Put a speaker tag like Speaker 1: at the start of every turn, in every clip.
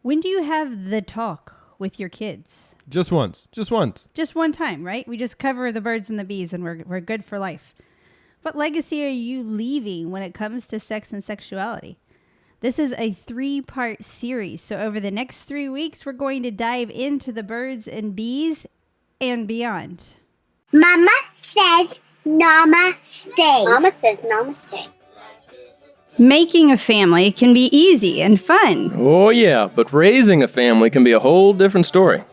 Speaker 1: When do you have the talk with your kids?
Speaker 2: Just once. Just
Speaker 1: one time, right? We just cover the birds and the bees and we're good for life. What legacy are you leaving when it comes to sex and sexuality? This is a 3-part series. So over the next 3 weeks, we're going to dive into the birds and bees and beyond.
Speaker 3: Mama says namaste. Mama says namaste.
Speaker 1: Making a family can be easy and fun.
Speaker 2: Oh, yeah, but raising a family can be a whole different story.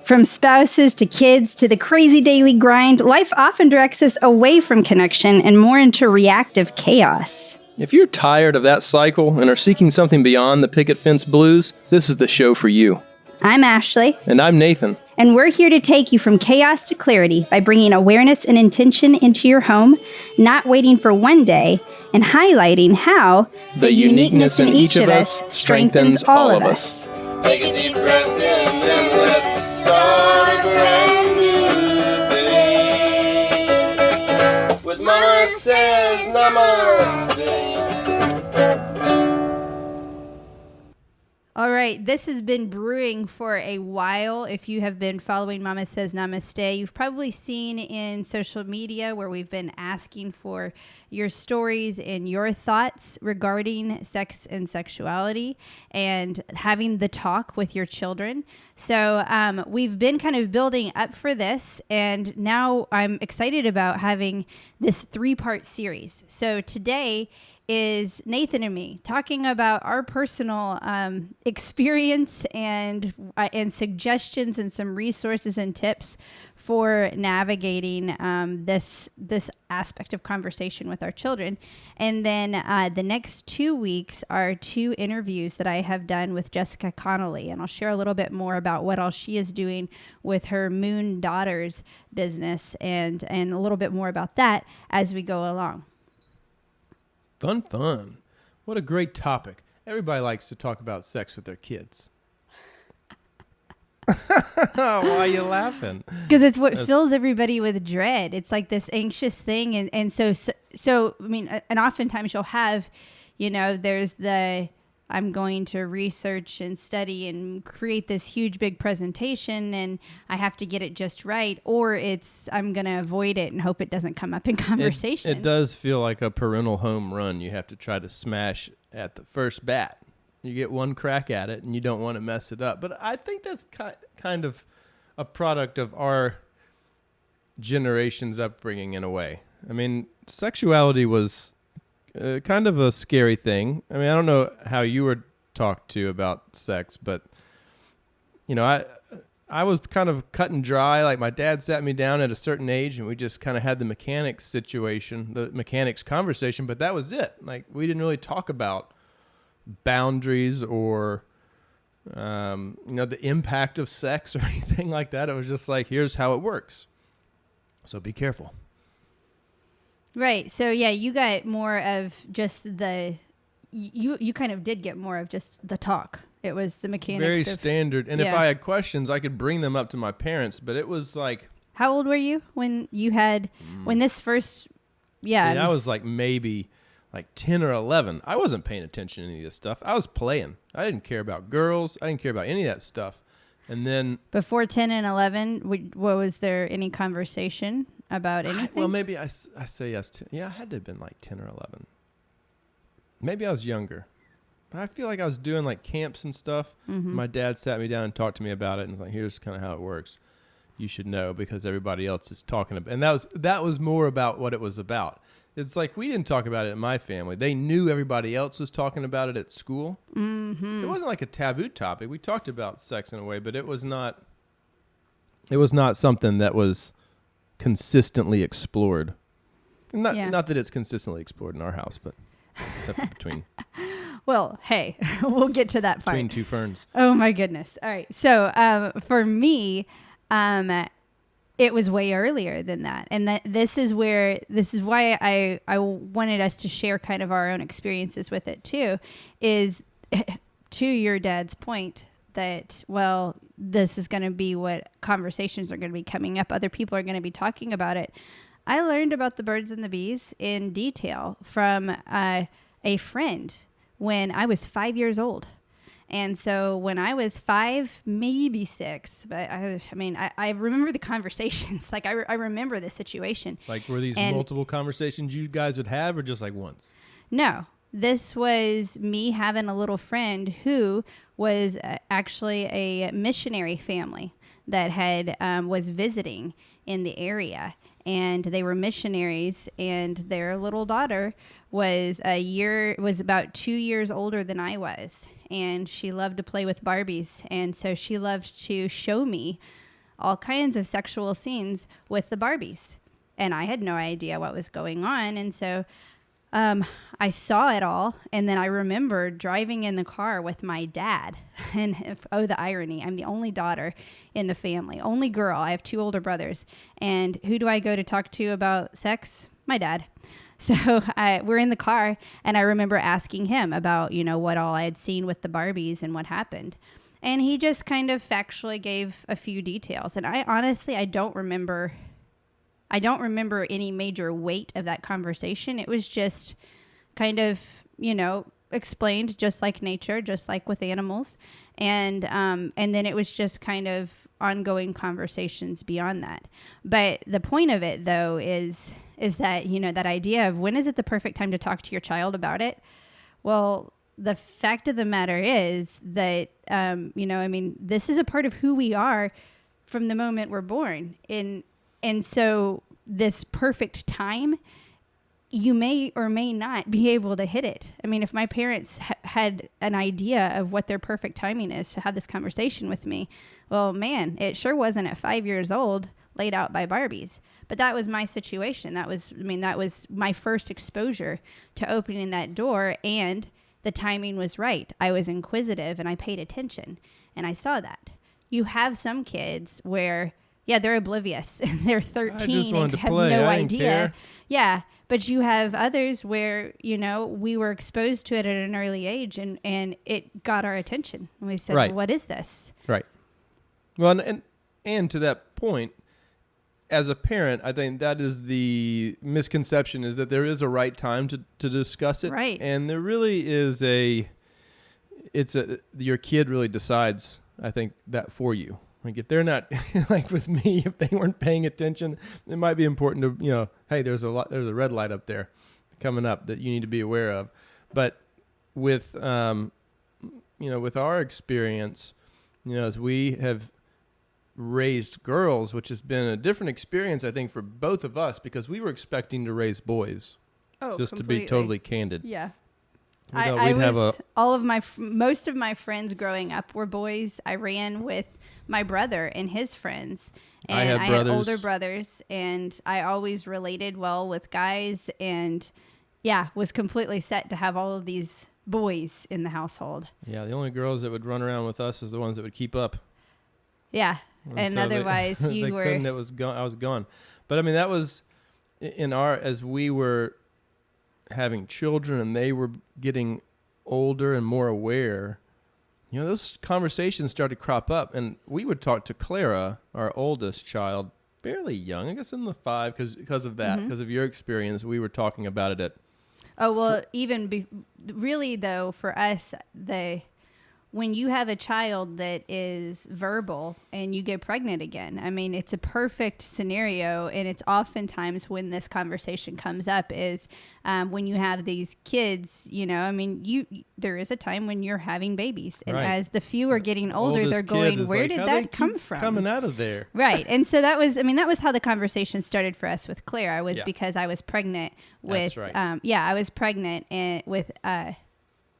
Speaker 1: From spouses to kids to the crazy daily grind, life often directs us away from connection and more into reactive chaos.
Speaker 2: If you're tired of that cycle and are seeking something beyond the picket fence blues, this is the show for you.
Speaker 1: I'm Ashley.
Speaker 2: And I'm Nathan.
Speaker 1: And we're here to take you from chaos to clarity by bringing awareness and intention into your home, not waiting for one day, and highlighting how
Speaker 2: the uniqueness in each of us strengthens all of us.
Speaker 4: Take a deep breath in and let's start a brand new day. With Mama says namaste.
Speaker 1: All right, this has been brewing for a while. If you have been following Mama Says Namaste, you've probably seen in social media where we've been asking for your stories and your thoughts regarding sex and sexuality and having the talk with your children. So we've been kind of building up for this, and now I'm excited about having this 3-part series. So today is Nathan and me talking about our personal experience and suggestions and some resources and tips for navigating this aspect of conversation with our children. And then the next 2 weeks are 2 interviews that I have done with Jessica Connolly, and I'll share a little bit more about what all she is doing with her Moon Daughters business and a little bit more about that as we go along.
Speaker 5: Fun. What a great topic. Everybody likes to talk about sex with their kids. Why are you laughing?
Speaker 1: Because it's what fills everybody with dread. It's like this anxious thing. And so, I mean, and oftentimes you'll have, there's I'm going to research and study and create this huge big presentation and I have to get it just right, or I'm going to avoid it and hope it doesn't come up in conversation.
Speaker 5: It does feel like a parental home run. You have to try to smash at the first bat. You get one crack at it and you don't want to mess it up. But I think that's kind of a product of our generation's upbringing in a way. I mean, sexuality was kind of a scary thing. I mean, I don't know how you were talked to about sex, but I was kind of cut and dry. Like my dad sat me down at a certain age and we just kind of had the mechanics conversation, but that was it. Like we didn't really talk about boundaries or the impact of sex or anything like that. It was just like, here's how it works. So be careful.
Speaker 1: Right. So yeah, you got more of just you kind of did get more of just the talk. It was the mechanics.
Speaker 5: Very standard. And if I had questions, I could bring them up to my parents, but it was like.
Speaker 1: How old were you when you had, when this first, yeah.
Speaker 5: See, I was like maybe like 10 or 11. I wasn't paying attention to any of this stuff. I was playing. I didn't care about girls. I didn't care about any of that stuff. And then.
Speaker 1: Before 10 and 11, was there any conversation about anything?
Speaker 5: Well, maybe I say yes to. Yeah, I had to have been like 10 or 11. Maybe I was younger. But I feel like I was doing like camps and stuff. Mm-hmm. My dad sat me down and talked to me about it and was like, here's kind of how it works. You should know because everybody else is talking about it. And that was more about what it was about. It's like we didn't talk about it in my family. They knew everybody else was talking about it at school. Mm-hmm. It wasn't like a taboo topic. We talked about sex in a way, but it was not something that was consistently explored. Not that it's consistently explored in our house, but except for between.
Speaker 1: Well, hey, we'll get to that part.
Speaker 5: Between two ferns.
Speaker 1: Oh my goodness. All right. So for me, it was way earlier than that. And this is why I wanted us to share kind of our own experiences with it too, is to your dad's point that, well, this is going to be what conversations are going to be coming up. Other people are going to be talking about it. I learned about the birds and the bees in detail from a friend when I was 5 years old. And so when I was 5, maybe 6, but I remember the conversations. Like I remember the situation.
Speaker 5: Like, were these multiple conversations you guys would have, or just like once?
Speaker 1: No, this was me having a little friend who was actually a missionary family that had was visiting in the area, and they were missionaries, and their little daughter was about 2 years older than I was, and she loved to play with Barbies, and so she loved to show me all kinds of sexual scenes with the Barbies, and I had no idea what was going on, and so I saw it all, and then I remember driving in the car with my dad, and the irony, I'm the only daughter in the family, only girl. I have 2 older brothers, and who do I go to talk to about sex? My dad. So we're in the car, and I remember asking him about, what all I had seen with the Barbies and what happened. And he just kind of factually gave a few details. And I don't remember any major weight of that conversation. It was just kind of, explained just like nature, just like with animals. And then it was just kind of ongoing conversations beyond that. But the point of it, though, is that, that idea of when is it the perfect time to talk to your child about it? Well, the fact of the matter is that, this is a part of who we are from the moment we're born. And so this perfect time, you may or may not be able to hit it. I mean, if my parents had an idea of what their perfect timing is to have this conversation with me, well, man, it sure wasn't at 5 years old laid out by Barbies. But that was my situation. That was my first exposure to opening that door, and the timing was right. I was inquisitive and I paid attention, and I saw that. You have some kids where, yeah, they're oblivious and they're 13 and have no idea. Yeah. But you have others where, we were exposed to it at an early age, and it got our attention. And we said,
Speaker 5: right.
Speaker 1: Well, what is this?
Speaker 5: Right. Well, and to that point, as a parent, I think that is the misconception, is that there is a right time to discuss it.
Speaker 1: Right.
Speaker 5: And there really is your kid really decides, I think, that for you. Like, if they're not, like with me, if they weren't paying attention, it might be important to, hey, there's a red light up there coming up that you need to be aware of. But with, with our experience, as we have raised girls, which has been a different experience, I think, for both of us, because we were expecting to raise boys.
Speaker 1: Oh,
Speaker 5: just
Speaker 1: completely.
Speaker 5: to be totally candid.
Speaker 1: Yeah. Most of my friends growing up were boys. I ran with my brother and his friends, and I had older brothers, and I always related well with guys, and was completely set to have all of these boys in the household.
Speaker 5: Yeah, the only girls that would run around with us is the ones that would keep up.
Speaker 1: Yeah, and so otherwise you were.
Speaker 5: I was gone. But I mean, that was as we were having children and they were getting older and more aware. Those conversations started to crop up, and we would talk to Clara, our oldest child, fairly young, I guess in the 5, because of that, because of your experience. We were talking about it at.
Speaker 1: Oh, well, really though, for us, when you have a child that is verbal and you get pregnant again, I mean, it's a perfect scenario. And it's oftentimes when this conversation comes up is when you have these kids, there is a time when you're having babies. And as the few are getting older, they're going, where did that come from?
Speaker 5: Coming out of there.
Speaker 1: Right. And so that was how the conversation started for us with Claire. Because I was pregnant with,
Speaker 5: That's right.
Speaker 1: I was pregnant with,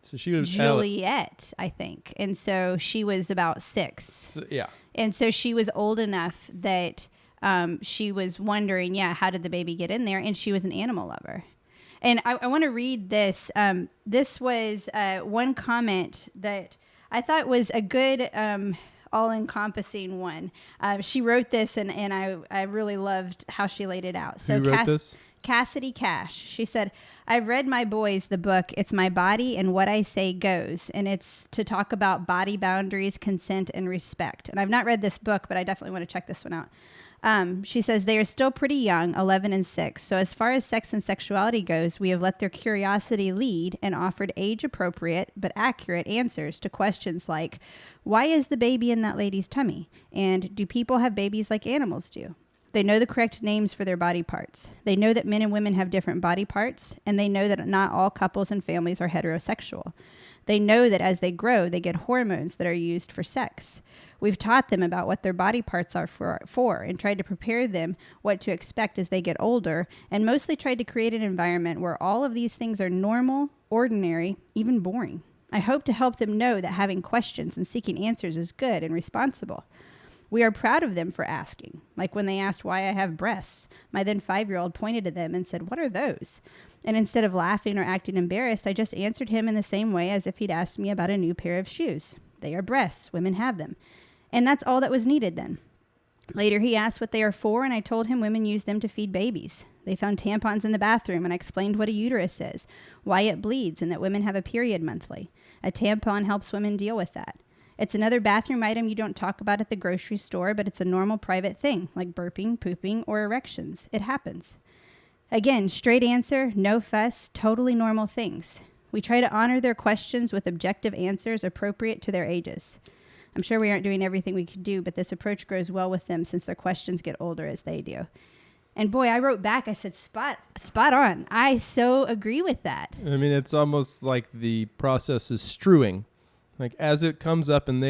Speaker 5: so she was
Speaker 1: Juliet, I think. And so she was about 6.
Speaker 5: Yeah. And
Speaker 1: so she was old enough that she was wondering, how did the baby get in there? And she was an animal lover. And I want to read this. This was one comment that I thought was a good all-encompassing one. She wrote this, and I really loved how she laid it out. So
Speaker 5: who wrote this?
Speaker 1: Cassidy Cash. She said, I've read my boys the book, It's My Body and What I Say Goes, and it's to talk about body boundaries, consent, and respect. And I've not read this book, but I definitely want to check this one out. She says they are still pretty young, 11 and 6. So as far as sex and sexuality goes, we have let their curiosity lead and offered age-appropriate but accurate answers to questions like, why is the baby in that lady's tummy? And do people have babies like animals do? They know the correct names for their body parts. They know that men and women have different body parts, and they know that not all couples and families are heterosexual. They know that as they grow, they get hormones that are used for sex. We've taught them about what their body parts are for and tried to prepare them what to expect as they get older, and mostly tried to create an environment where all of these things are normal, ordinary, even boring. I hope to help them know that having questions and seeking answers is good and responsible. We are proud of them for asking. Like when they asked why I have breasts, my then 5-year-old pointed to them and said, what are those? And instead of laughing or acting embarrassed, I just answered him in the same way as if he'd asked me about a new pair of shoes. They are breasts. Women have them. And that's all that was needed then. Later, he asked what they are for, and I told him women use them to feed babies. They found tampons in the bathroom, and I explained what a uterus is, why it bleeds, and that women have a period monthly. A tampon helps women deal with that. It's another bathroom item you don't talk about at the grocery store, but it's a normal private thing, like burping, pooping, or erections. It happens. Again, straight answer, no fuss, totally normal things. We try to honor their questions with objective answers appropriate to their ages. I'm sure we aren't doing everything we could do, but this approach grows well with them since their questions get older as they do. And boy, I wrote back, I said, spot on. I so agree with that.
Speaker 5: I mean, it's almost like the process is strewing. Like as it comes up and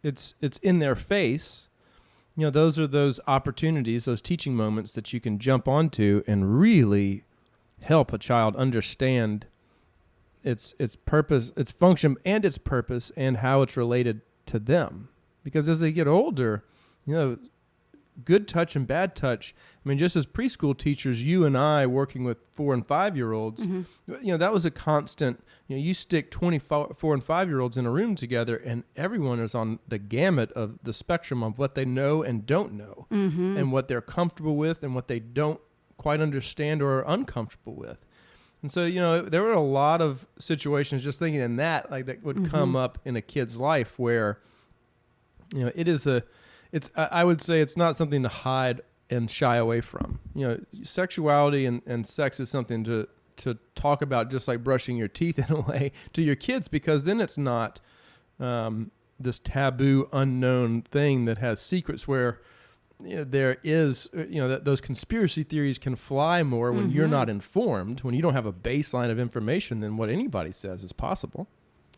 Speaker 5: it's in their face, those are those opportunities, those teaching moments that you can jump onto and really help a child understand its purpose, its function and its purpose and how it's related to them. Because as they get older, good touch and bad touch. I mean, just as preschool teachers, you and I working with 4 and 5-year-olds, that was a constant. You stick 4 and 5-year-olds in a room together, and everyone is on the gamut of the spectrum of what they know and don't know, and what they're comfortable with and what they don't quite understand or are uncomfortable with. And so, there were a lot of situations just thinking in that, like that would come up in a kid's life where, I would say it's not something to hide and shy away from. Sexuality and sex is something to talk about, just like brushing your teeth in a way to your kids, because then it's not this taboo, unknown thing that has secrets where there is, that those conspiracy theories can fly more when you're not informed, when you don't have a baseline of information, then what anybody says is possible.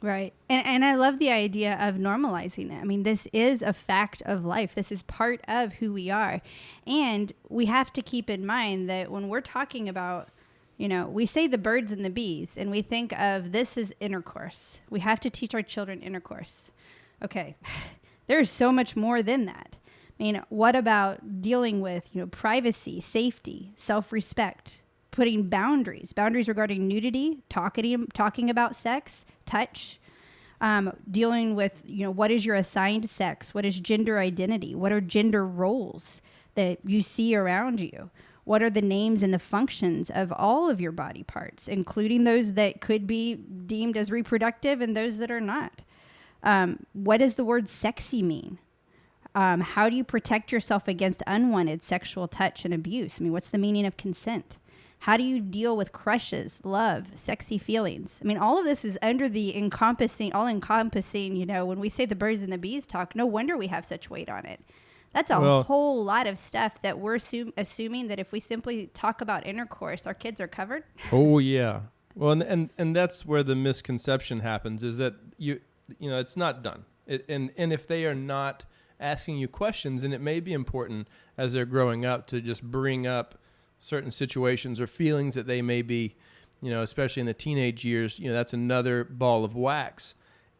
Speaker 1: Right. And I love the idea of normalizing it. I mean, this is a fact of life. This is part of who we are. And we have to keep in mind that when we're talking about, we say the birds and the bees, and we think of this as intercourse. We have to teach our children intercourse. Okay. There's so much more than that. I mean, what about dealing with, privacy, safety, self-respect, putting boundaries regarding nudity, talking about sex, touch, dealing with, what is your assigned sex? What is gender identity? What are gender roles that you see around you? What are the names and the functions of all of your body parts, including those that could be deemed as reproductive and those that are not? What does the word sexy mean? How do you protect yourself against unwanted sexual touch and abuse? I mean, what's the meaning of consent? How do you deal with crushes, love, sexy feelings? I mean, all of this is under the all-encompassing, when we say the birds and the bees talk, no wonder we have such weight on it. That's a whole lot of stuff that we're assuming that if we simply talk about intercourse, our kids are covered.
Speaker 5: Oh, yeah. Well, and that's where the misconception happens, is that, it's not done. And if they are not asking you questions, and it may be important as they're growing up to just bring up certain situations or feelings that they may be, especially in the teenage years, that's another ball of wax.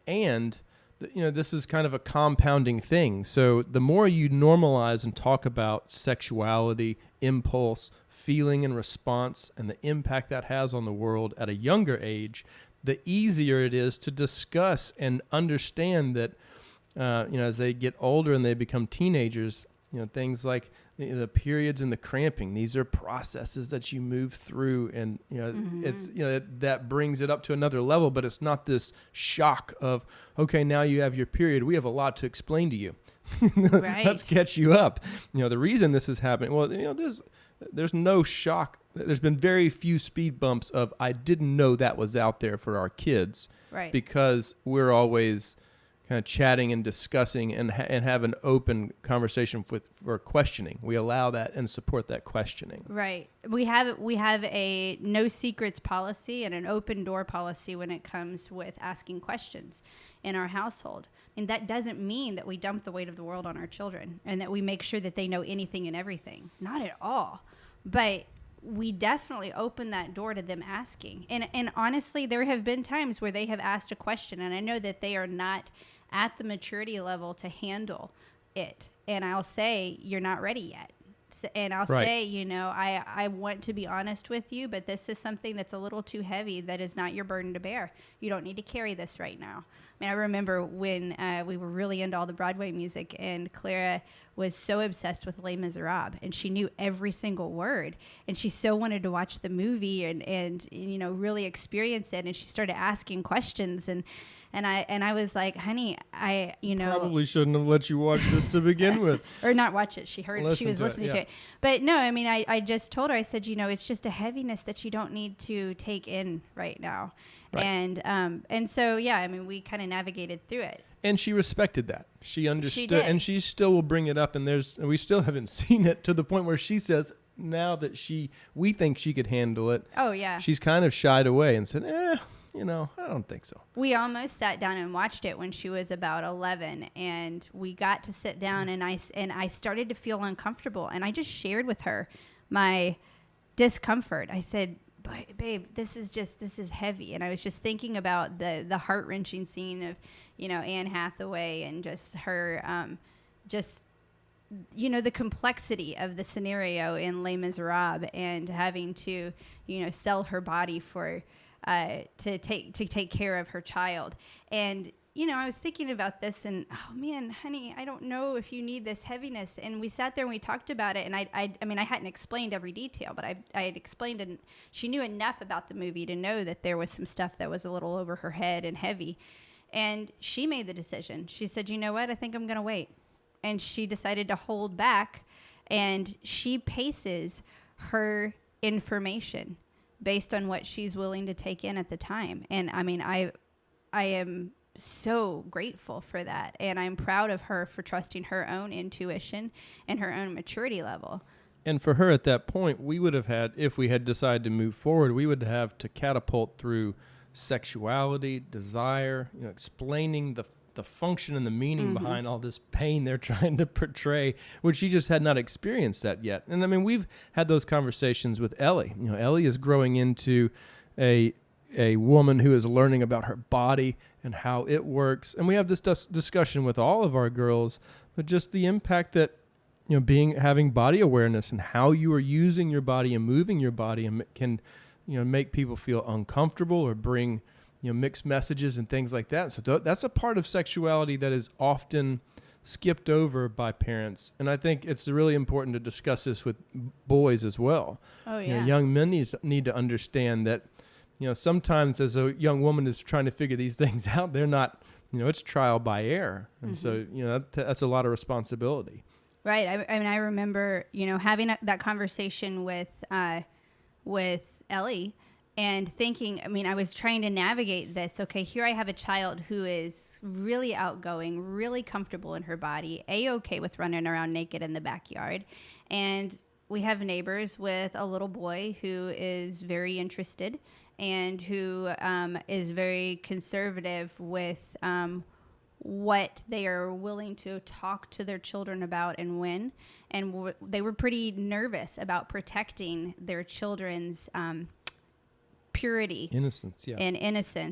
Speaker 5: And, this is kind of a compounding thing. So the more you normalize and talk about sexuality, impulse, feeling and response, and the impact that has on the world at a younger age, the easier it is to discuss and understand that, as they get older and they become teenagers, things like the periods and the cramping, these are processes that you move through, and it's that brings it up to another level. But it's not this shock of, okay, now you have your period, we have a lot to explain to you.
Speaker 1: Right.
Speaker 5: Let's catch you up. The reason this is happening, well, there's no shock. There's been very few speed bumps of, I didn't know that was out there for our kids.
Speaker 1: Right.
Speaker 5: Because we're always kind of chatting and discussing and have an open conversation for questioning. We allow that and support that questioning.
Speaker 1: Right. We have a no secrets policy and an open door policy when it comes with asking questions in our household. And that doesn't mean that we dump the weight of the world on our children and that we make sure that they know anything and everything. Not at all. But we definitely open that door to them asking. And honestly, there have been times where they have asked a question, and I know that they are not at the maturity level to handle it. And I'll say, you're not ready yet. And I'll say, I want to be honest with you, but this is something that's a little too heavy. That is not your burden to bear. You don't need to carry this right now. I mean, I remember when we were really into all the Broadway music, and Clara was so obsessed with Les Miserables, and she knew every single word, and she so wanted to watch the movie and really experience it, and she started asking questions, and I was like, honey,
Speaker 5: Probably shouldn't have let you watch this to begin with.
Speaker 1: Or not watch it. She was listening to it. But no, I mean, I just told her, I said, it's just a heaviness that you don't need to take in right now. Right. And so, yeah, I mean, we kind of navigated through it.
Speaker 5: And she respected that. She understood, and she still will bring it up. And we still haven't seen it to the point where she says, now that we think she could handle it.
Speaker 1: Oh, yeah.
Speaker 5: She's kind of shied away and said, I don't think so.
Speaker 1: We almost sat down and watched it when she was about 11, and we got to sit down, and I started to feel uncomfortable, and I just shared with her my discomfort. I said, babe, this is heavy. And I was just thinking about the heart-wrenching scene of, Anne Hathaway and just her, the complexity of the scenario in Les Miserables and having to, sell her body for, to take care of her child. And, I was thinking about this and, oh man, honey, I don't know if you need this heaviness. And we sat there and we talked about it. And I hadn't explained every detail, but I had explained, and she knew enough about the movie to know that there was some stuff that was a little over her head and heavy. And she made the decision. She said, you know what? I think I'm going to wait. And she decided to hold back, and she paces her information based on what she's willing to take in at the time. And I mean, I am so grateful for that, and I'm proud of her for trusting her own intuition and her own maturity level.
Speaker 5: And for her at that point, we would have had, if we had decided to move forward, we would have to catapult through sexuality, desire, explaining the function and the meaning behind all this pain they're trying to portray, which she just had not experienced that yet. And I mean, we've had those conversations with Ellie. Ellie is growing into a woman who is learning about her body and how it works. And we have this discussion with all of our girls, but just the impact that, having body awareness and how you are using your body and moving your body and can, make people feel uncomfortable or bring, mixed messages and things like that. So that's a part of sexuality that is often skipped over by parents. And I think it's really important to discuss this with boys as well.
Speaker 1: Oh, yeah.
Speaker 5: Young men need to understand that, sometimes as a young woman is trying to figure these things out, they're not, it's trial by error. And so, that's a lot of responsibility.
Speaker 1: Right. I remember, having that conversation with Ellie and thinking, I was trying to navigate this. Okay, here I have a child who is really outgoing, really comfortable in her body, A-okay with running around naked in the backyard. And we have neighbors with a little boy who is very interested and who is very conservative with what they are willing to talk to their children about and when. And they were pretty nervous about protecting their children's purity, innocence,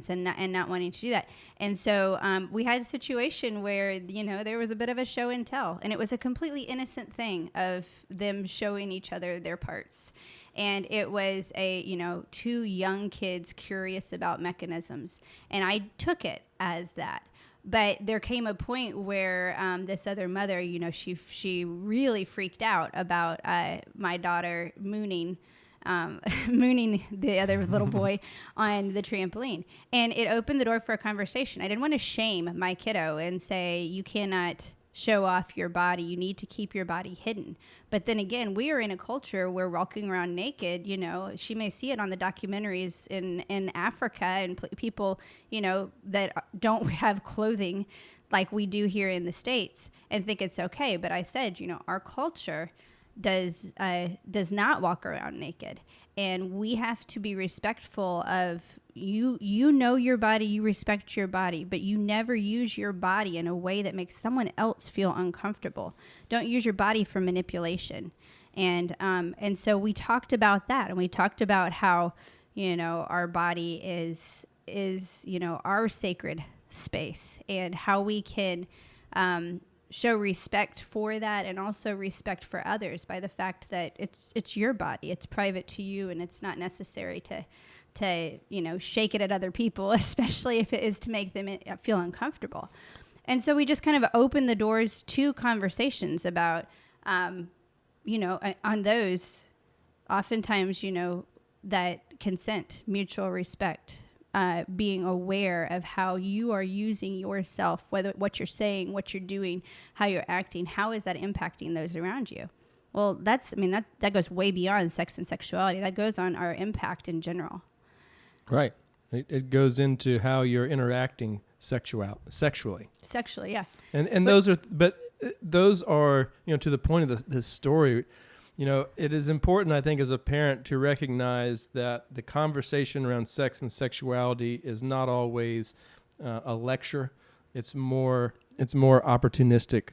Speaker 1: and not wanting to do that. And so we had a situation where there was a bit of a show and tell, and it was a completely innocent thing of them showing each other their parts. And it was two young kids curious about mechanisms, and I took it as that. But there came a point where this other mother, she really freaked out about my daughter mooning the other little boy on the trampoline. And it opened the door for a conversation. I didn't want to shame my kiddo and say, you cannot show off your body. You need to keep your body hidden. But then again, we are in a culture where walking around naked, she may see it on the documentaries in Africa and people, that don't have clothing like we do here in the States and think it's okay. But I said, our culture does not walk around naked. And we have to be respectful of you know your body, you respect your body, but you never use your body in a way that makes someone else feel uncomfortable. Don't use your body for manipulation. And so we talked about that, and we talked about how, our body is our sacred space, and how we can show respect for that, and also respect for others by the fact that it's your body, it's private to you, and it's not necessary to shake it at other people, especially if it is to make them feel uncomfortable. And so we just kind of opened the doors to conversations about on those, oftentimes, that consent, mutual respect, being aware of how you are using yourself, what you're saying, what you're doing, how you're acting, how is that impacting those around you? Well, that goes way beyond sex and sexuality. That goes on our impact in general.
Speaker 5: Right. It goes into how you're interacting sexually.
Speaker 1: Sexually, yeah.
Speaker 5: And those are, to the point of this story, it is important, I think, as a parent to recognize that the conversation around sex and sexuality is not always a lecture. It's more opportunistic.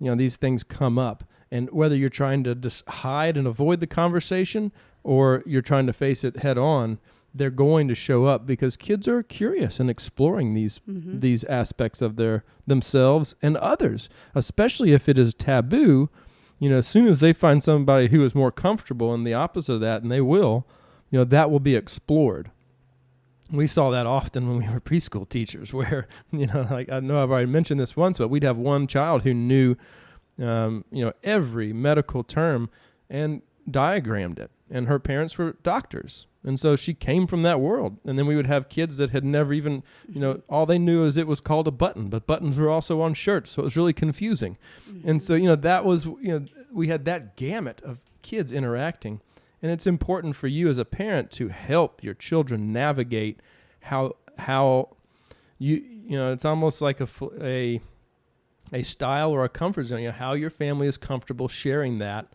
Speaker 5: These things come up, and whether you're trying to just hide and avoid the conversation or you're trying to face it head on, they're going to show up because kids are curious and exploring these aspects of themselves and others, especially if it is taboo. As soon as they find somebody who is more comfortable in the opposite of that, and they will, that will be explored. We saw that often when we were preschool teachers where, like I know I've already mentioned this once, but we'd have one child who knew, every medical term and diagrammed it. And her parents were doctors. And so she came from that world. And then we would have kids that had never even, all they knew is it was called a button, but buttons were also on shirts. So it was really confusing. Mm-hmm. And so, that was, we had that gamut of kids interacting. And it's important for you as a parent to help your children navigate how you, it's almost like a style or a comfort zone, how your family is comfortable sharing that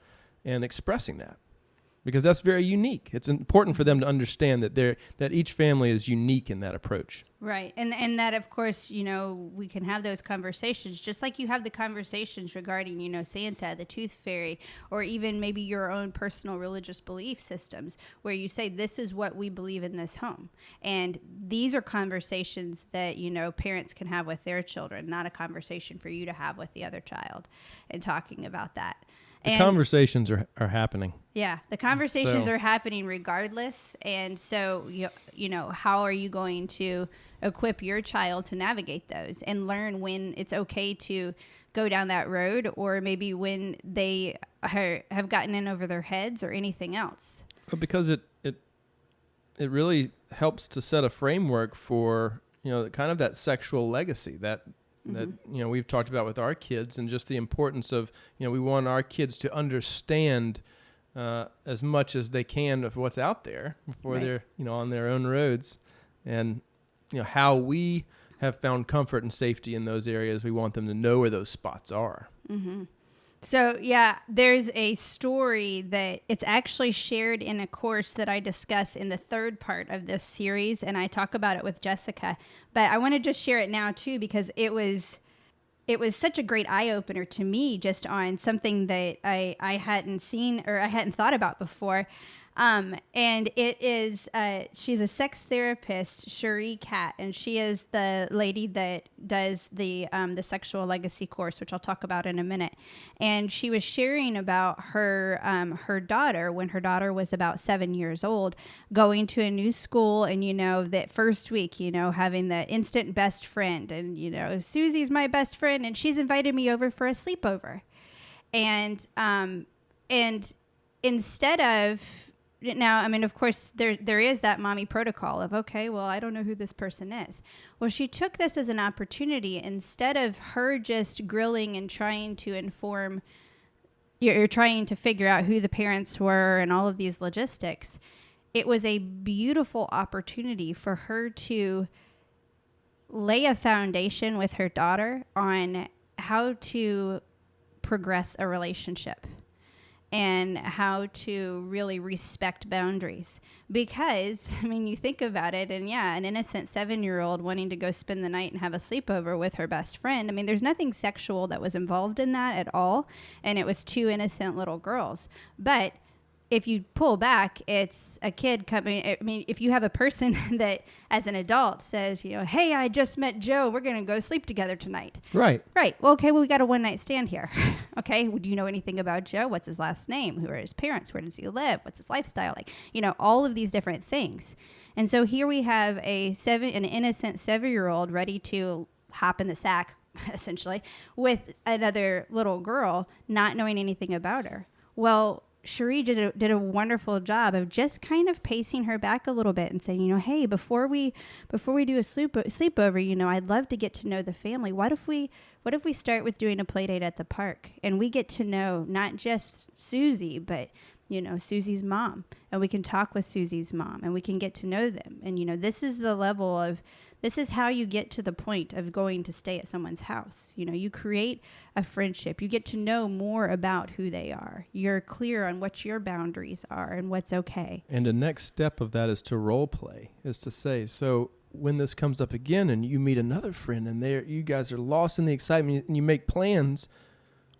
Speaker 5: and expressing that. Because that's very unique. It's important for them to understand that each family is unique in that approach.
Speaker 1: Right. And that, of course, we can have those conversations, just like you have the conversations regarding, Santa, the tooth fairy, or even maybe your own personal religious belief systems, where you say, this is what we believe in this home. And these are conversations that, parents can have with their children, not a conversation for you to have with the other child and talking about that.
Speaker 5: The conversations are happening.
Speaker 1: Yeah, the conversations are happening regardless. And so, how are you going to equip your child to navigate those and learn when it's okay to go down that road, or maybe when they have gotten in over their heads or anything else?
Speaker 5: Well, because it really helps to set a framework for, kind of that sexual legacy that we've talked about with our kids, and just the importance of, we want our kids to understand as much as they can of what's out there before they're, on their own roads, and, how we have found comfort and safety in those areas. We want them to know where those spots are.
Speaker 1: Mm-hmm. So, yeah, there's a story that it's actually shared in a course that I discuss in the third part of this series, and I talk about it with Jessica. But I want to just share it now, too, because it was such a great eye-opener to me, just on something that I hadn't seen or I hadn't thought about before. And it is, she's a sex therapist, Cherie Cat, and she is the lady that does the sexual legacy course, which I'll talk about in a minute. And she was sharing about her daughter, when her daughter was about 7 years old, going to a new school, and, that first week, having the instant best friend, and, Susie's my best friend, and she's invited me over for a sleepover. And instead of now, I mean, of course, there is that mommy protocol of, okay, well, I don't know who this person is. Well, she took this as an opportunity instead of her just grilling and trying to inform, you're trying to figure out who the parents were and all of these logistics. It was a beautiful opportunity for her to lay a foundation with her daughter on how to progress a relationship and how to really respect boundaries. Because, I mean, you think about it, and yeah, an innocent 7-year-old wanting to go spend the night and have a sleepover with her best friend. I mean, there's nothing sexual that was involved in that at all. And it was 2 innocent little girls. But if you pull back, it's a kid coming. I mean, if you have a person that as an adult says, you know, hey, I just met Joe, we're going to go sleep together tonight.
Speaker 5: Right.
Speaker 1: Right. Well, okay, well, we got a one-night stand here. Okay. Well, do you know anything about Joe? What's his last name? Who are his parents? Where does he live? What's his lifestyle like? You know, all of these different things. And so here we have an innocent 7-year-old ready to hop in the sack, essentially, with another little girl, not knowing anything about her. Well, Cherie did a wonderful job of just kind of pacing her back a little bit and saying, you know, hey, before we do a sleepover, you know, I'd love to get to know the family. What if we start with doing a play date at the park and we get to know not just Susie, but, you know, Susie's mom, and we can talk with Susie's mom and we can get to know them. And, you know, this is how you get to the point of going to stay at someone's house. You know, you create a friendship. You get to know more about who they are. You're clear on what your boundaries are and what's okay.
Speaker 5: And the next step of that is to role play, is to say, so when this comes up again and you meet another friend and you guys are lost in the excitement and you make plans,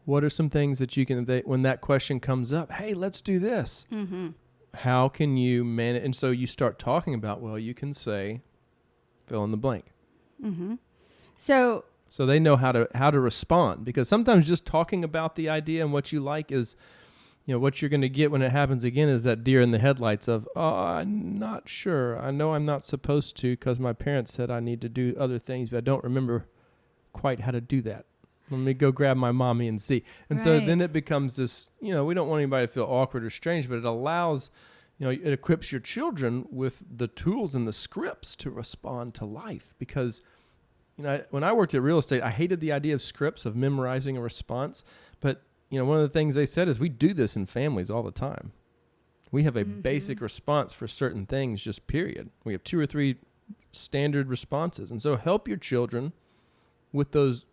Speaker 5: what are some things that you can, when that question comes up, hey, let's do this. Mm-hmm. How can you manage? And so you start talking about, well, you can say, fill in the blank.
Speaker 1: Mm-hmm. So
Speaker 5: they know how to respond, because sometimes just talking about the idea and what you like is, you know, what you're going to get when it happens again is that deer in the headlights of, oh, I'm not sure. I know I'm not supposed to because my parents said I need to do other things, but I don't remember quite how to do that. Let me go grab my mommy and see. And so then it becomes this, you know, we don't want anybody to feel awkward or strange, but it allows, you know, it equips your children with the tools and the scripts to respond to life. Because, you know, when I worked at real estate, I hated the idea of scripts, of memorizing a response. But, you know, one of the things they said is we do this in families all the time. We have a basic response for certain things, just period. We have 2 or 3 standard responses. And so help your children with those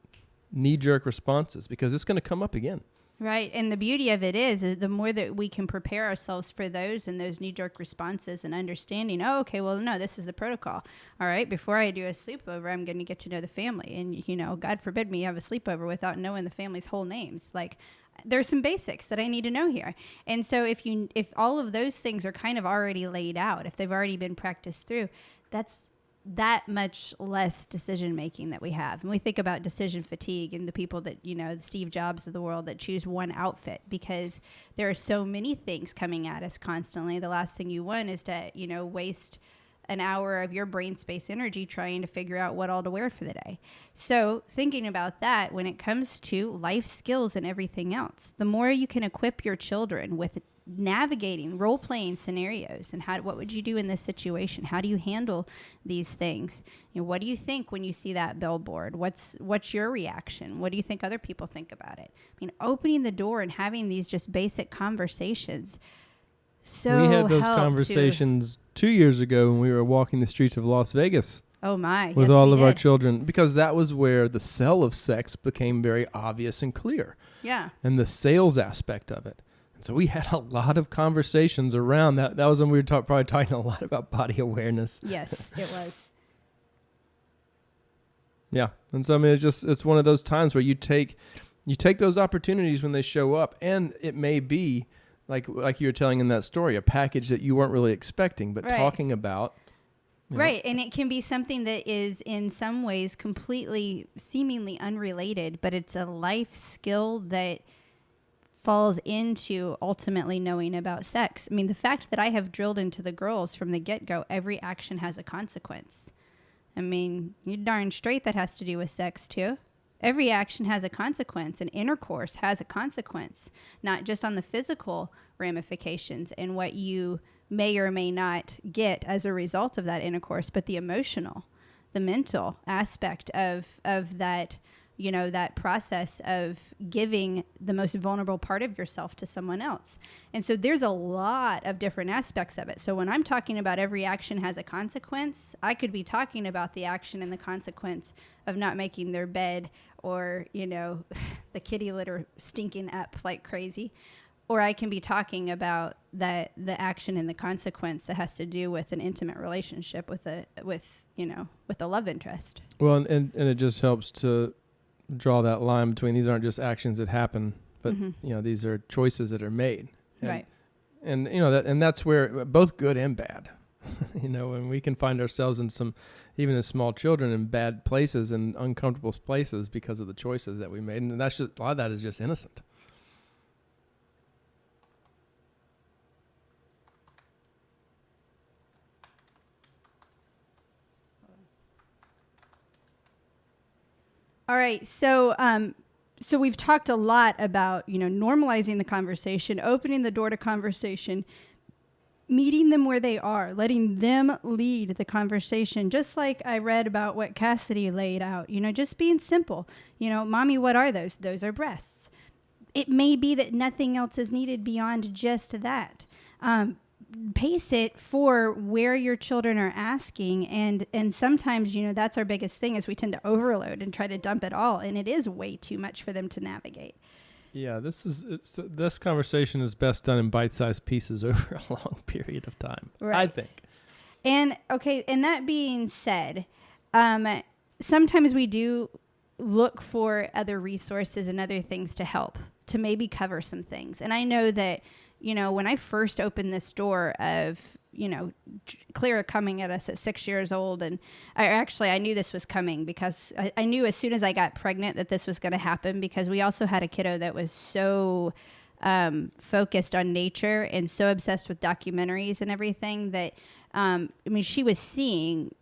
Speaker 5: knee-jerk responses, because it's going to come up again.
Speaker 1: Right. And the beauty of it is the more that we can prepare ourselves for those and those knee-jerk responses and understanding, oh, okay, well, no, this is the protocol. All right, before I do a sleepover, I'm going to get to know the family. And, you know, God forbid me have a sleepover without knowing the family's whole names. Like, there's some basics that I need to know here. And so if all of those things are kind of already laid out, if they've already been practiced through, that's that much less decision making that we have. And we think about decision fatigue and the people that, you know, the Steve Jobs of the world that choose one outfit because there are so many things coming at us constantly. The last thing you want is to, you know, waste an hour of your brain space energy trying to figure out what all to wear for the day. So thinking about that when it comes to life skills and everything else, the more you can equip your children with navigating role-playing scenarios and what would you do in this situation? How do you handle these things? You know, what do you think when you see that billboard? What's your reaction? What do you think other people think about it? I mean, opening the door and having these just basic conversations. So
Speaker 5: we had those conversations 2 years ago when we were walking the streets of Las Vegas.
Speaker 1: Oh my!
Speaker 5: With all of our children, because that was where the sell of sex became very obvious and clear.
Speaker 1: Yeah.
Speaker 5: And the sales aspect of it. So we had a lot of conversations around that. That was when we were probably talking a lot about body awareness.
Speaker 1: Yes, it was.
Speaker 5: Yeah. And so, I mean, it's one of those times where you take those opportunities when they show up, and it may be like you were telling in that story, a package that you weren't really expecting, but talking about.
Speaker 1: Right. And it can be something that is in some ways completely seemingly unrelated, but it's a life skill that falls into ultimately knowing about sex. I mean, the fact that I have drilled into the girls from the get-go, every action has a consequence. I mean, you're darn straight that has to do with sex too. Every action has a consequence, and intercourse has a consequence, not just on the physical ramifications and what you may or may not get as a result of that intercourse, but the emotional, the mental aspect of that, that process of giving the most vulnerable part of yourself to someone else. And so there's a lot of different aspects of it. So when I'm talking about every action has a consequence, I could be talking about the action and the consequence of not making their bed, or, the kitty litter stinking up like crazy. Or I can be talking about the action and the consequence that has to do with an intimate relationship with a love interest.
Speaker 5: Well, and it just helps to draw that line between these aren't just actions that happen, but these are choices that are made. And,
Speaker 1: right.
Speaker 5: And and that's where both good and bad. When we can find ourselves in some, even as small children, in bad places and uncomfortable places because of the choices that we made, and that's just a lot of that is just innocent.
Speaker 1: All right, so we've talked a lot about, normalizing the conversation, opening the door to conversation, meeting them where they are, letting them lead the conversation, just like I read about what Cassidy laid out, just being simple. Mommy, what are those? Those are breasts. It may be that nothing else is needed beyond just that. Pace it for where your children are asking, and sometimes that's our biggest thing, is we tend to overload and try to dump it all, and it is way too much for them to navigate.
Speaker 5: Yeah, this conversation is best done in bite-sized pieces over a long period of time, right. I think.
Speaker 1: And that being said, sometimes we do look for other resources and other things to help to maybe cover some things. And I know that when I first opened this door of, Clara coming at us at 6 years old, and I knew this was coming because I knew as soon as I got pregnant that this was going to happen, because we also had a kiddo that was so focused on nature and so obsessed with documentaries and everything that, she was seeing,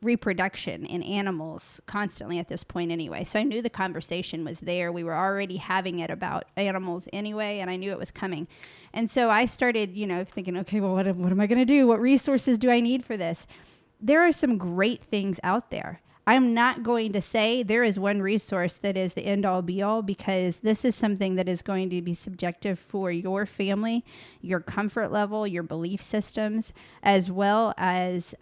Speaker 1: reproduction in animals constantly at this point anyway. So I knew the conversation was there. We were already having it about animals anyway, and I knew it was coming. And so I started, thinking, okay, well, what am I going to do? What resources do I need for this? There are some great things out there. I'm not going to say there is one resource that is the end all be all, because this is something that is going to be subjective for your family, your comfort level, your belief systems, as well as,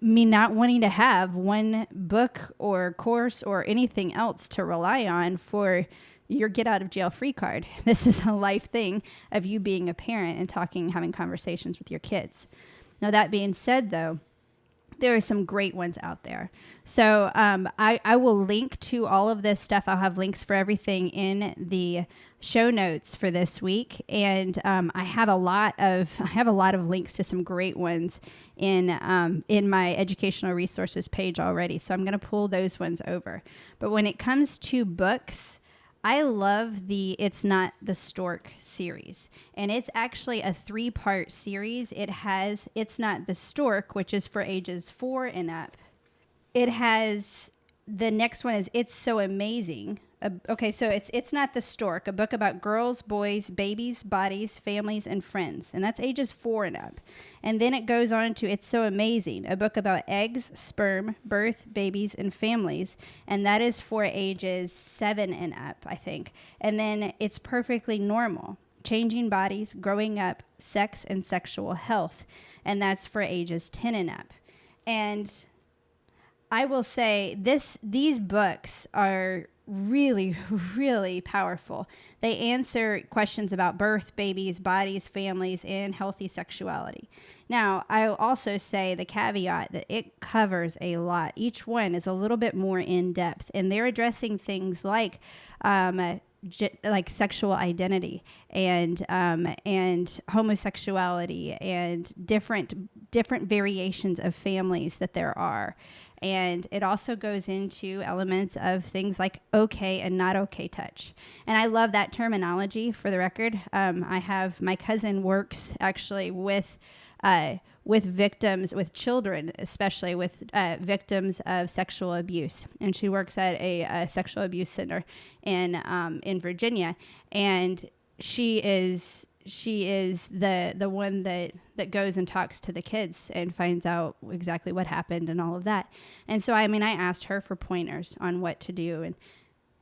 Speaker 1: me not wanting to have one book or course or anything else to rely on for your get out of jail free card. This is a life thing of you being a parent and having conversations with your kids. Now, that being said, though, there are some great ones out there. So I will link to all of this stuff. I'll have links for everything in the show notes for this week, and I have a lot of links to some great ones in my educational resources page already. So I'm going to pull those ones over. But when it comes to books, I love the It's Not the Stork series, and it's actually a 3-part series. It has It's Not the Stork, which is for ages 4 and up. It has, the next one is It's So Amazing. So It's Not the Stork, a book about girls, boys, babies, bodies, families, and friends, and that's ages 4 and up. And then it goes on to It's So Amazing, a book about eggs, sperm, birth, babies, and families, and that is for ages 7 and up, I think. And then It's Perfectly Normal, changing bodies, growing up, sex, and sexual health, and that's for ages 10 and up. And I will say these books are really, really powerful. They answer questions about birth, babies, bodies, families, and healthy sexuality. Now, I'll also say the caveat that it covers a lot. Each one is a little bit more in depth, and they're addressing things like sexual identity and homosexuality and different variations of families that there are. And it also goes into elements of things like okay and not okay touch. And I love that terminology, for the record. My cousin works actually with victims, with children, especially with victims of sexual abuse. And she works at a sexual abuse center in Virginia. And she she is the one that goes and talks to the kids and finds out exactly what happened and all of that. And so, I asked her for pointers on what to do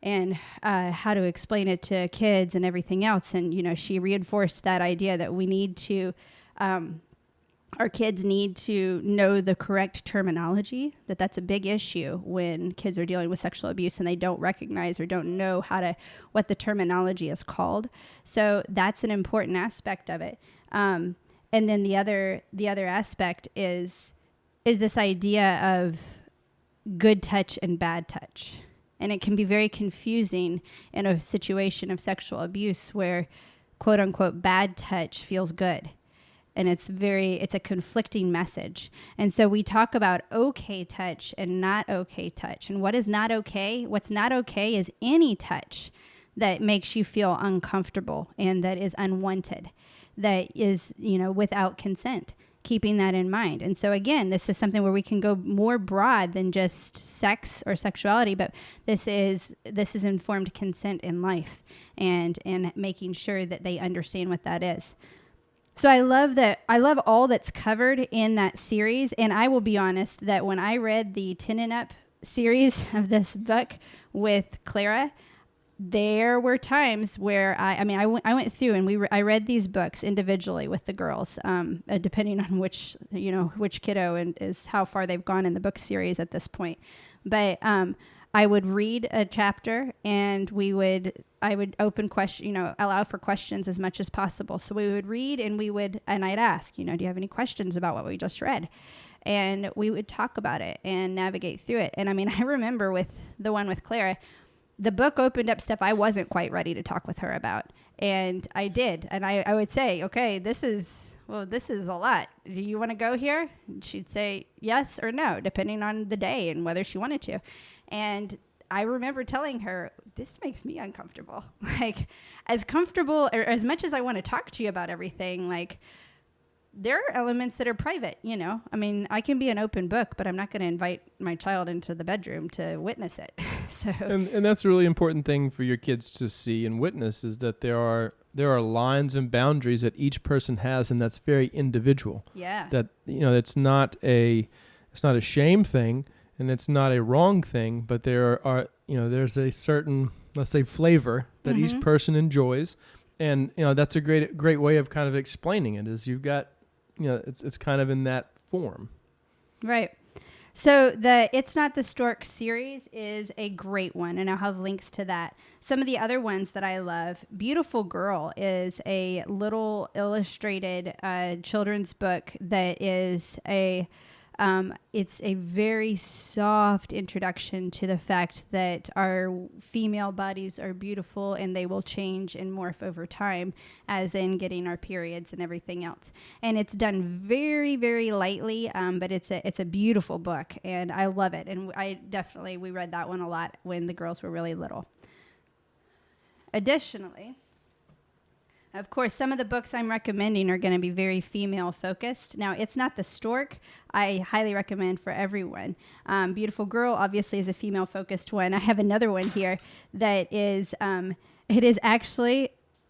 Speaker 1: and how to explain it to kids and everything else. And, she reinforced that idea that we need to, our kids need to know the correct terminology, that's a big issue when kids are dealing with sexual abuse and they don't recognize or don't know what the terminology is called. So that's an important aspect of it. And then the other aspect is this idea of good touch and bad touch. And it can be very confusing in a situation of sexual abuse where, quote unquote, bad touch feels good. And it's a conflicting message. And so we talk about okay touch and not okay touch. And what is not okay? What's not okay is any touch that makes you feel uncomfortable and that is unwanted, that is, without consent. Keeping that in mind. And so again, this is something where we can go more broad than just sex or sexuality, but this is informed consent in life and making sure that they understand what that is. So I love all that's covered in that series. And I will be honest that when I read the 10 and Up series of this book with Clara, there were times where I went through and I read these books individually with the girls, depending on which kiddo and is how far they've gone in the book series at this point. But I would read a chapter and I would open allow for questions as much as possible. So we would read and I'd ask, do you have any questions about what we just read? And we would talk about it and navigate through it. And I remember with the one with Clara, the book opened up stuff I wasn't quite ready to talk with her about. And I did. And I would say, okay, this is a lot. Do you want to go here? And she'd say yes or no, depending on the day and whether she wanted to. And I remember telling her, this makes me uncomfortable. Like, as comfortable or as much as I want to talk to you about everything, like, there are elements that are private, I can be an open book, but I'm not going to invite my child into the bedroom to witness it. So,
Speaker 5: and that's a really important thing for your kids to see and witness, is that there are lines and boundaries that each person has, and that's very individual.
Speaker 1: Yeah.
Speaker 5: That, it's not a shame thing, and it's not a wrong thing, but there's a certain, let's say, flavor that each person enjoys. And, that's a great way of kind of explaining it, is you've got, it's kind of in that form.
Speaker 1: Right. So the It's Not the Stork series is a great one, and I'll have links to that. Some of the other ones that I love, Beautiful Girl is a little illustrated children's book that is it's a very soft introduction to the fact that our female bodies are beautiful and they will change and morph over time, as in getting our periods and everything else. And it's done very, very lightly, but it's a beautiful book, and I love it. And we read that one a lot when the girls were really little. Additionally, of course, some of the books I'm recommending are going to be very female focused. Now, It's Not the Stork, I highly recommend for everyone. Beautiful Girl, obviously, is a female focused one. I have another one here that is, it is actually,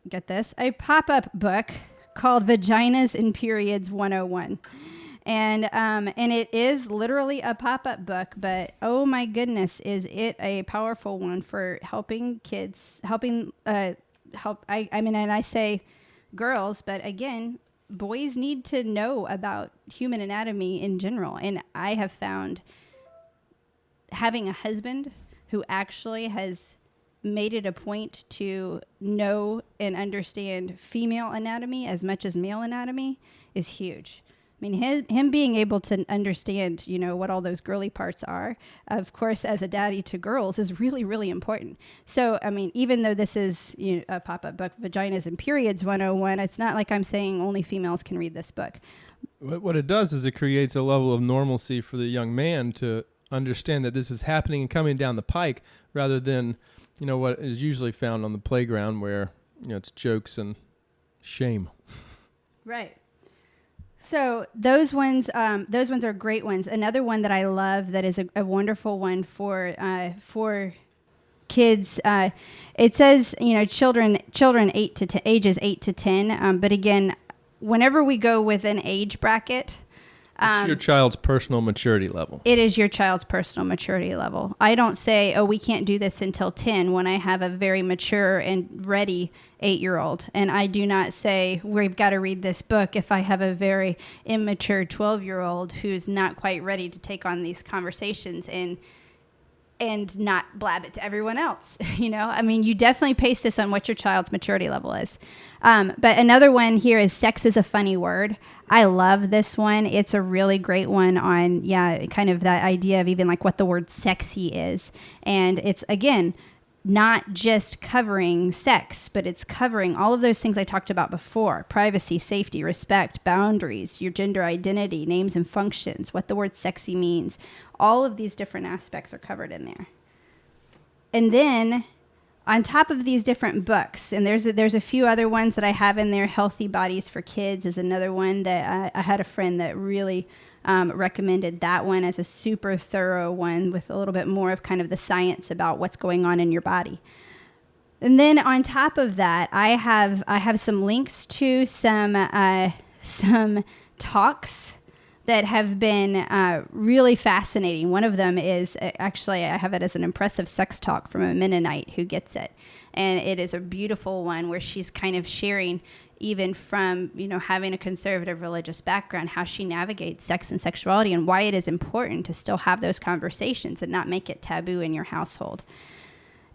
Speaker 1: get this, a pop-up book called Vaginas and Periods 101. And it is literally a pop-up book, but oh my goodness, is it a powerful one for helping kids, and I say girls, but again, boys need to know about human anatomy in general. And I have found having a husband who actually has made it a point to know and understand female anatomy as much as male anatomy is huge. Him being able to understand, what all those girly parts are, of course, as a daddy to girls, is really, really important. So, even though this is a pop-up book, Vaginas and Periods 101, it's not like I'm saying only females can read this book.
Speaker 5: What it does is it creates a level of normalcy for the young man to understand that this is happening and coming down the pike, rather than, what is usually found on the playground where, it's jokes and shame.
Speaker 1: Right. So those ones are great ones. Another one that I love that is a wonderful one for kids, it says, children ages 8 to 10. But again, whenever we go with an age bracket,
Speaker 5: It's your child's personal maturity level.
Speaker 1: it is your child's personal maturity level. I don't say, oh, we can't do this until 10 when I have a very mature and ready 8-year-old. And I do not say, we've got to read this book if I have a very immature 12-year-old who's not quite ready to take on these conversations and not blab it to everyone else. You definitely pace this on what your child's maturity level is. But another one here is sex is a funny word. I love this one. It's a really great one on, kind of that idea of even like what the word sexy is. And it's, again, not just covering sex, but it's covering all of those things I talked about before: privacy, safety, respect, boundaries, your gender identity, names and functions, what the word sexy means. All of these different aspects are covered in there. And then on top of these different books, and there's a few other ones that I have in there. Healthy Bodies for Kids is another one that I had a friend that really recommended that one as a super thorough one with a little bit more of kind of the science about what's going on in your body. And then on top of that, I have some links to some talks that have been really fascinating. One of them is actually, I have it as an impressive sex talk from a Mennonite who gets it. And it is a beautiful one where she's kind of sharing, even from, having a conservative religious background, how she navigates sex and sexuality and why it is important to still have those conversations and not make it taboo in your household.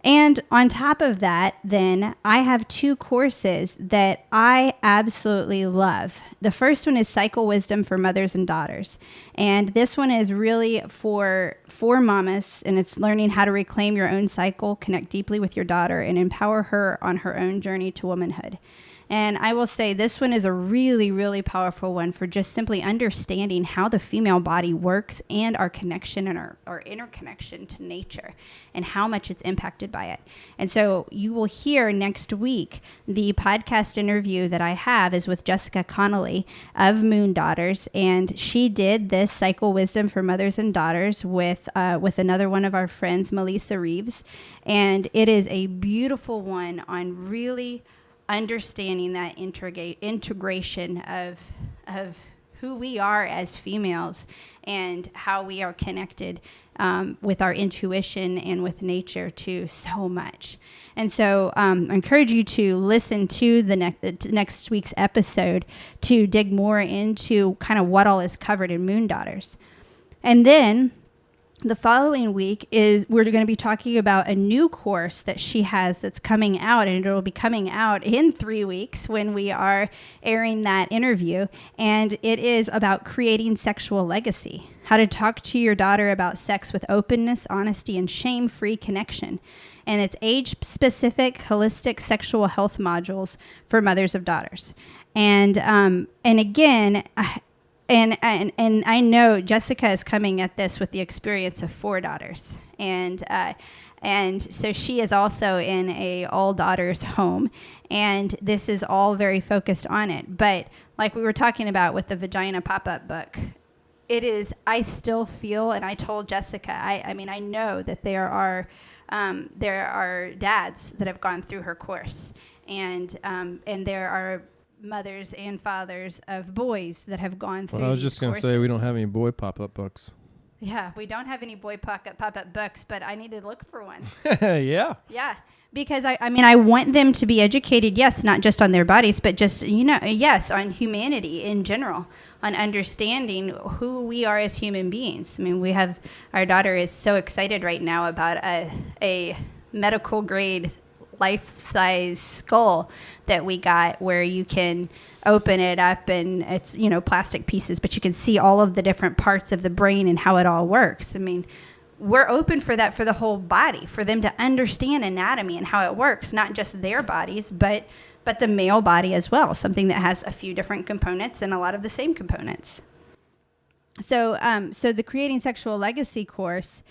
Speaker 1: And on top of that, then, I have 2 courses that I absolutely love. The first one is Cycle Wisdom for Mothers and Daughters. And this one is really for mamas, and it's learning how to reclaim your own cycle, connect deeply with your daughter, and empower her on her own journey to womanhood. And I will say this one is a really, really powerful one for just simply understanding how the female body works and our connection and our interconnection to nature and how much it's impacted by it. And so you will hear next week, the podcast interview that I have is with Jessica Connolly of Moon Daughters. And she did this Cycle Wisdom for Mothers and Daughters with another one of our friends, Melissa Reeves. And it is a beautiful one on really understanding that integration of who we are as females and how we are connected with our intuition and with nature to so much. And so I encourage you to listen to the next week's episode to dig more into kind of what all is covered in Moon Daughters. And then the following week is we're going to be talking about a new course that she has that's coming out, and it'll be coming out in 3 weeks when we are airing that interview. And it is about creating sexual legacy, how to talk to your daughter about sex with openness, honesty, and shame-free connection. And it's age-specific, holistic sexual health modules for mothers of daughters. And again, And I know Jessica is coming at this with the experience of 4 daughters, and so she is also in a all daughters home, and this is all very focused on it. But like we were talking about with the Vagina Pop-Up book, it is. I still feel, and I told Jessica, I mean, I know that there are dads that have gone through her course, and there are mothers and fathers of boys that have gone through.
Speaker 5: Well, I was just going to say we don't have any boy pop-up books.
Speaker 1: Yeah, we don't have any boy pop-up books, but I need to look for one.
Speaker 5: Yeah.
Speaker 1: Yeah, because I want them to be educated, yes, not just on their bodies, but just, yes, on humanity in general, on understanding who we are as human beings. I mean, our daughter is so excited right now about a medical grade life-size skull that we got where you can open it up and it's, plastic pieces, but you can see all of the different parts of the brain and how it all works. I mean, we're open for that for the whole body, for them to understand anatomy and how it works, not just their bodies, but the male body as well, something that has a few different components and a lot of the same components. So the Creating Sexual Legacy course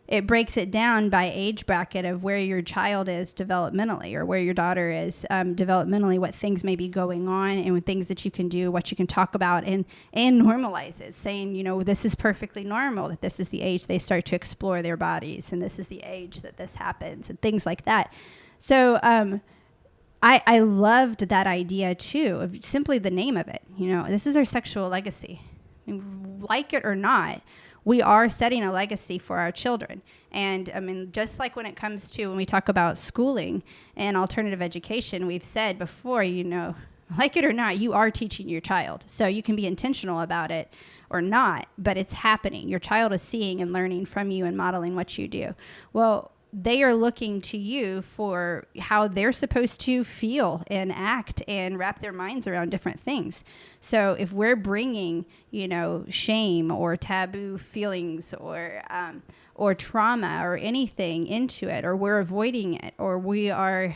Speaker 1: it breaks it down by age bracket of where your child is developmentally or where your daughter is developmentally, what things may be going on and what things that you can do, what you can talk about, and normalizes, saying, you know, this is perfectly normal, that this is the age they start to explore their bodies, and this is the age that this happens, and things like that. So I loved that idea, too, of simply the name of it. You know, this is our sexual legacy. I mean, like it or not, we are setting a legacy for our children. And I mean, just like when it comes to when we talk about schooling and alternative education, we've said before, you know, like it or not, you are teaching your child. So you can be intentional about it or not, but it's happening. Your child is seeing and learning from you and modeling what you do. Well, they are looking to you for how they're supposed to feel and act and wrap their minds around different things. So if we're bringing, you know, shame or taboo feelings or trauma or anything into it, or we're avoiding it, or we are,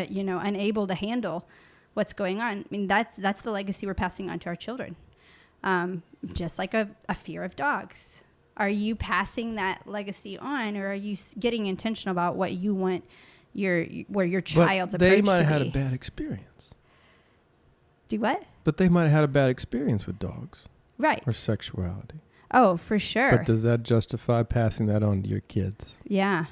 Speaker 1: you know, unable to handle what's going on, I mean, that's the legacy we're passing on to our children. Just like a fear of dogs. Are you passing that legacy on, or are you getting intentional about what you want your child's approach to be?
Speaker 5: They might have had a bad experience.
Speaker 1: Do what?
Speaker 5: But they might have had a bad experience with dogs.
Speaker 1: Right.
Speaker 5: Or sexuality.
Speaker 1: Oh, for sure.
Speaker 5: But does that justify passing that on to your kids?
Speaker 1: Yeah.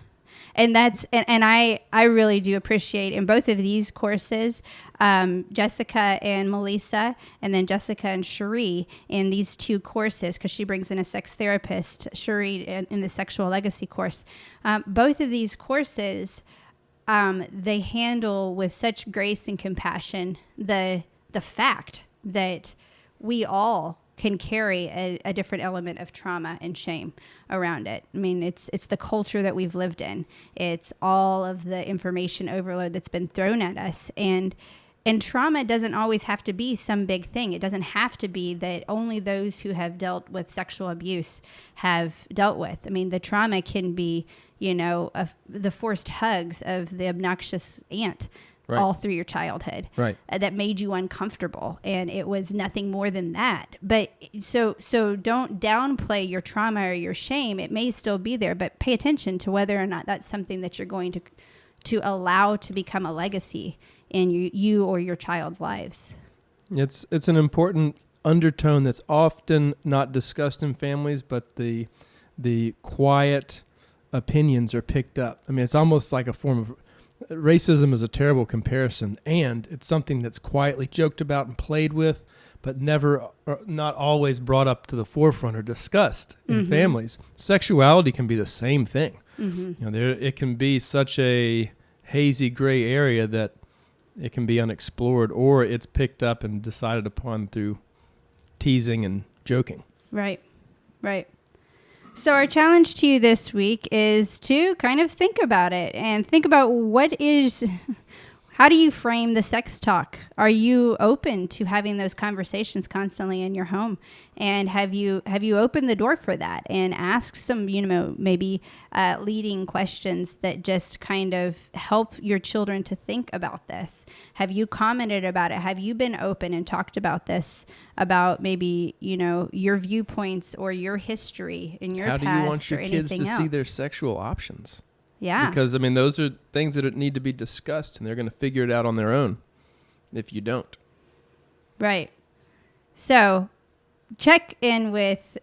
Speaker 1: And that's and I really do appreciate in both of these courses, Jessica and Melissa, and then Jessica and Cherie in these two courses, because she brings in a sex therapist, Cherie in the sexual legacy course. Both of these courses, they handle with such grace and compassion the fact that we all can carry a different element of trauma and shame around it. I mean, it's the culture that we've lived in. It's all of the information overload that's been thrown at us. And trauma doesn't always have to be some big thing. It doesn't have to be that only those who have dealt with sexual abuse have dealt with. I mean, the trauma can be, you know, the forced hugs of the obnoxious aunt. Right. All through your childhood,
Speaker 5: right?
Speaker 1: That made you uncomfortable, and it was nothing more than that. But so don't downplay your trauma or your shame. It may still be there, but pay attention to whether or not that's something that you're going to allow to become a legacy in you or your child's lives.
Speaker 5: It's an important undertone that's often not discussed in families, but the quiet opinions are picked up. I mean, it's almost like a form of racism is a terrible comparison, and it's something that's quietly joked about and played with, but never, or not always brought up to the forefront or discussed in families. Sexuality can be the same thing. You know, it can be such a hazy gray area that it can be unexplored, or it's picked up and decided upon through teasing and joking.
Speaker 1: Right. So our challenge to you this week is to kind of think about it and think about how do you frame the sex talk? Are you open to having those conversations constantly in your home? And have you opened the door for that and asked some, you know, maybe leading questions that just kind of help your children to think about this? Have you commented about it? Have you been open and talked about this, about maybe, you know, your viewpoints or your history in your past or anything else? How do you want your kids to
Speaker 5: see their sexual options?
Speaker 1: Yeah.
Speaker 5: Because, I mean, those are things that need to be discussed, and they're going to figure it out on their own if you don't.
Speaker 1: Right. So check in with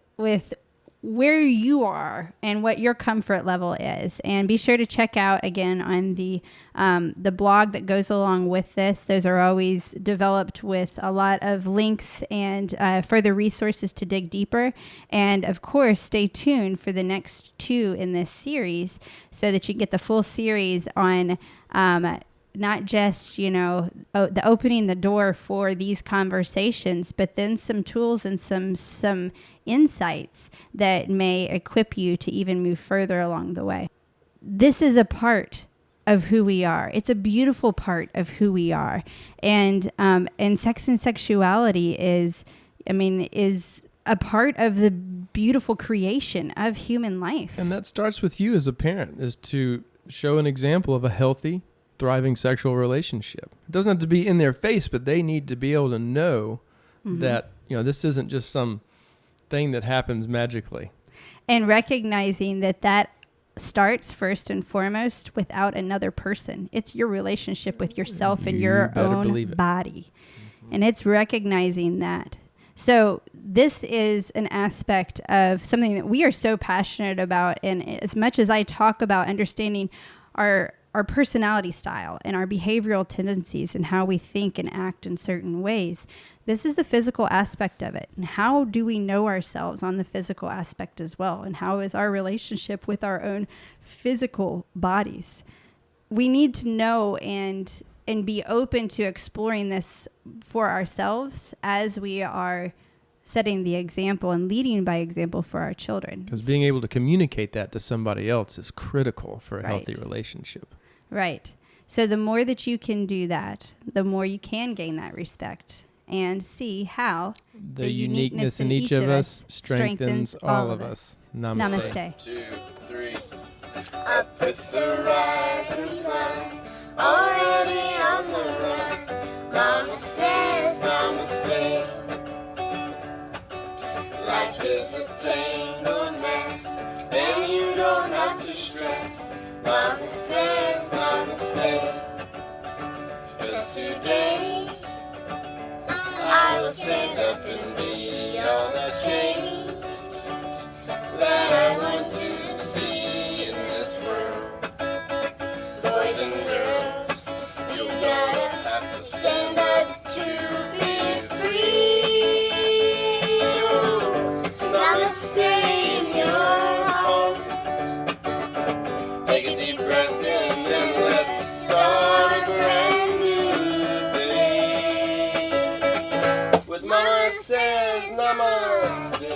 Speaker 1: where you are and what your comfort level is. And be sure to check out, again, on the blog that goes along with this. Those are always developed with a lot of links and further resources to dig deeper. And, of course, stay tuned for the next 2 in this series so that you get the full series on not just, you know, the opening the door for these conversations, but then some tools and some insights that may equip you to even move further along the way. This is a part of who we are. It's a beautiful part of who we are. And sex and sexuality is a part of the beautiful creation of human life.
Speaker 5: And that starts with you as a parent, is to show an example of a healthy, thriving sexual relationship. It doesn't have to be in their face, but they need to be able to know that, you know, this isn't just some thing that happens magically.
Speaker 1: and recognizing that starts first and foremost without another person. It's your relationship with yourself and your own body. And it's recognizing that. So this is an aspect of something that we are so passionate about. And as much as I talk about understanding our personality style and our behavioral tendencies and how we think and act in certain ways, this is the physical aspect of it. And how do we know ourselves on the physical aspect as well? And how is our relationship with our own physical bodies? We need to know and be open to exploring this for ourselves as we are setting the example and leading by example for our children.
Speaker 5: Because being able to communicate that to somebody else is critical for a healthy relationship.
Speaker 1: Right. So the more that you can do that, the more you can gain that respect and see how
Speaker 5: the uniqueness in each of us strengthens all of us. Namaste.
Speaker 1: Namaste.
Speaker 4: 2, 3. Up with the rising sun, already on the run. Mama says namaste. Life is a tangled mess, and you don't have to stress. Mama says namaste. 'Cause today I will stand up and be all the change that I want to see in this world. Boys and girls, you gotta have to stand up to be free. Oh, namaste in your heart. Take a deep breath in and let's start a brand new day. With Mama says namaste.